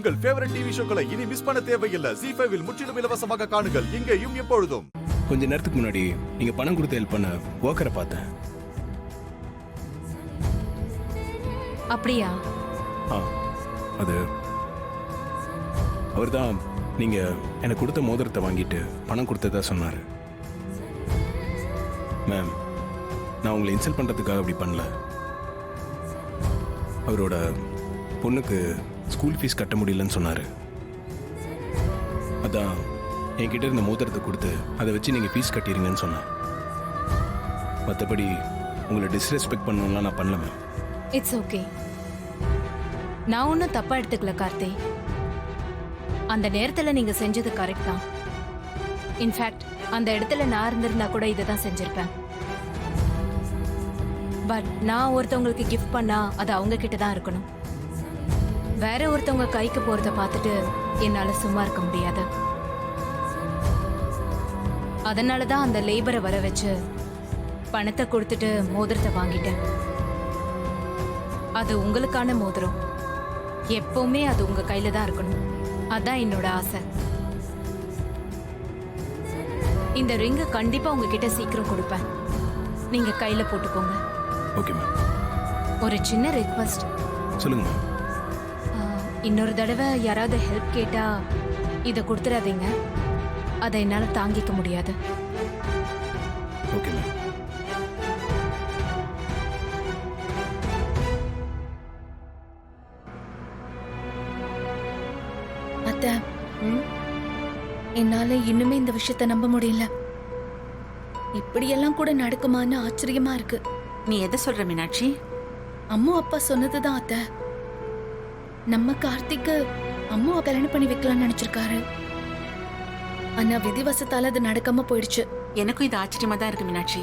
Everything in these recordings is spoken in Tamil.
உங்கள் ஃபேவரட் டிவி ஷோக்களை இனி மிஸ் பண்ண தேவையில்லை. ZEE5 இல் முற்றிலும் இலவசமாக காணுங்கள், இங்கேயும் எப்பொழுதும். கொஞ்ச நேரத்துக்கு முன்னாடி நீங்க பணம் கொடுத்து ஹெல்ப் பண்ண ஒர்க்கரை பார்த்தேன். அப்படியா? அது அவர்தான் நீங்க எனக்கு கொடுத்த மோதிரத்தை வாங்கிட்டு பணம் கொடுத்ததா சொன்னாரு. மேம், நான் உங்களை இன்சல்ட் பண்றதுக்காக அப்படி பண்ணல. அவரோட பொண்ணுக்கு ஸ்கூல் ஃபீஸ் கட்ட முடியலன்னு சொன்னாரு. அதான் என்கிட்ட இருந்த மோதிரத்தை கொடுத்து அதை வச்சு நீங்க ஃபீஸ் கட்டிடுங்கன்னு சொன்னேன். மற்றபடி உங்களை டிஸ்ரெஸ்பெக்ட் பண்ணணும்லாம் நான் பண்ணல மேம். It's okay. நான் ஒன்றும் தப்பா எடுத்துக்கல கார்த்தி. அந்த நேரத்தில் நீங்க செஞ்சது கரெக்ட் தான். இன்ஃபேக்ட் அந்த இடத்துல நான் இருந்திருந்தா கூட இதை தான் செஞ்சிருப்பேன். பட் நான் ஒருத்தவங்களுக்கு கிஃப்ட் பண்ணா அது அவங்க கிட்ட தான் இருக்கணும். வேற ஒருத்தவங்க கைக்கு போறத பார்த்துட்டு என்னால சும்மா இருக்க முடியாது. அதனாலதான் அந்த லேபரை வர வச்சு பணத்தை கொடுத்துட்டு மோதிரத்தை வாங்கிட்டேன். அது உங்களுக்கான மோதிரம். எப்பவுமே அது உங்க கையில தான் இருக்கணும். அதான் என்னோட ஆசை. இந்த ரிங்க கண்டிப்பா உங்ககிட்ட சீக்கிரம் கொடுப்பேன். நீங்க கையில போட்டுக்கோங்க. Okay ma'am. ஒரு சின்ன ரிக்வெஸ்ட். சொல்லுங்க மேம். இன்னொரு தடவை யாராவது ஹெல்ப் கேட்டா இதை கொடுத்துடாதீங்க. அதை என்னால தாங்கிக்க முடியாது. Okay ma'am. அத்தை, என்னால இன்னுமே இந்த விஷயத்தை நம்ப முடியல. இப்படியெல்லாம் கூட நடக்குமான்னு ஆச்சரியமா இருக்கு. நீ எதை சொல்ற மீனாட்சி? அம்மா அப்பா சொன்னதுதான் அத்தை. நம்ம கார்த்திக்கு அம்மாவை கல்யாணம் பண்ணி வைக்கலாம்னு நினைச்சிருக்காரு. ஆனா விதிவசத்தால அது நடக்காம போயிடுச்சு. எனக்கும் இது ஆச்சரியமா தான் இருக்கு மீனாட்சி.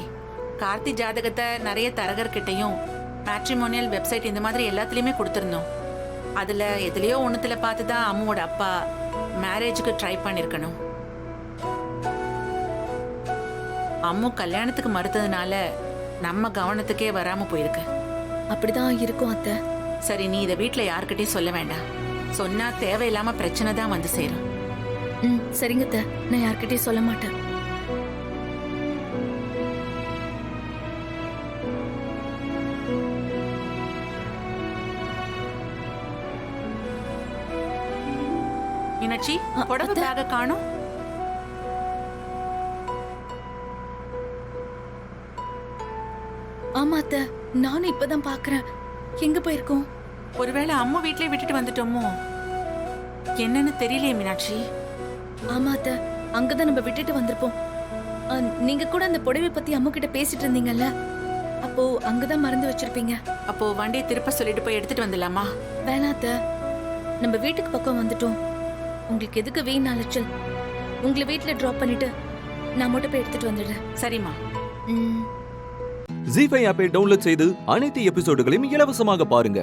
கார்த்தி ஜாதகத்தை நிறைய தரகர்கிட்டையும் மேட்ரிமோனியல் வெப்சைட் இந்த மாதிரி எல்லாத்துலயுமே கொடுத்துருந்தோம். அதுல எதுலயோ ஒண்ணுத்துல பார்த்துதான் அம்மாவோட அப்பா மேரேஜுக்கு ட்ரை பண்ணிருக்கணும். அம்மு கல்யாணத்துக்கு மறுத்ததுனால நம்ம கவனத்துக்கே வராம போயிருக்கு. அப்படிதான் இருக்கும் அத்தை. சரி, நீ இதை வீட்டுல யாருக்கிட்டையும் சொல்ல வேண்டாம். சொன்னா தேவையில்லாம பிரச்சனை தான் வந்து சேரும். சரிங்க அத்தை, நான் யார்கிட்டயும் சொல்ல மாட்டேன். மீனாட்சி, புடவை பேக காணோம். ஆமா அத்தை, நானும் இப்பதான் பாக்குறேன். எங்க போயிருக்கோம்? ஒருவேளை அம்மா வீட்லயே விட்டுட்டு வந்துட்டோமோ என்னன்னு தெரியலையே மீனாட்சி. ஆமா அத்தை, அங்கதான் நம்ம விட்டுட்டு வந்திருப்போம். நீங்க கூட அந்த புடவை பத்தி அம்மா கிட்ட பேசிட்டு இருந்தீங்கல்ல, அப்போ அங்கதான் மறந்து வச்சிருப்பீங்க. அப்போ வண்டியை திருப்ப சொல்லிட்டு போய் எடுத்துட்டு வந்துடலாமா? வேணாம் அத்தை, நம்ம வீட்டுக்கு பக்கம் வந்துட்டோம். உங்களுக்கு எதுக்கு வீண் அலைச்சல்? உங்களை வீட்டுல டிராப் பண்ணிட்டு நான் மட்டும் போய் எடுத்துட்டு வந்துடுறேன். சரிம்மா. ZEE5 ஆப்பை டவுன்லோட் செய்து அனைத்து எபிசோடுகளையும் இலவசமாக பாருங்க.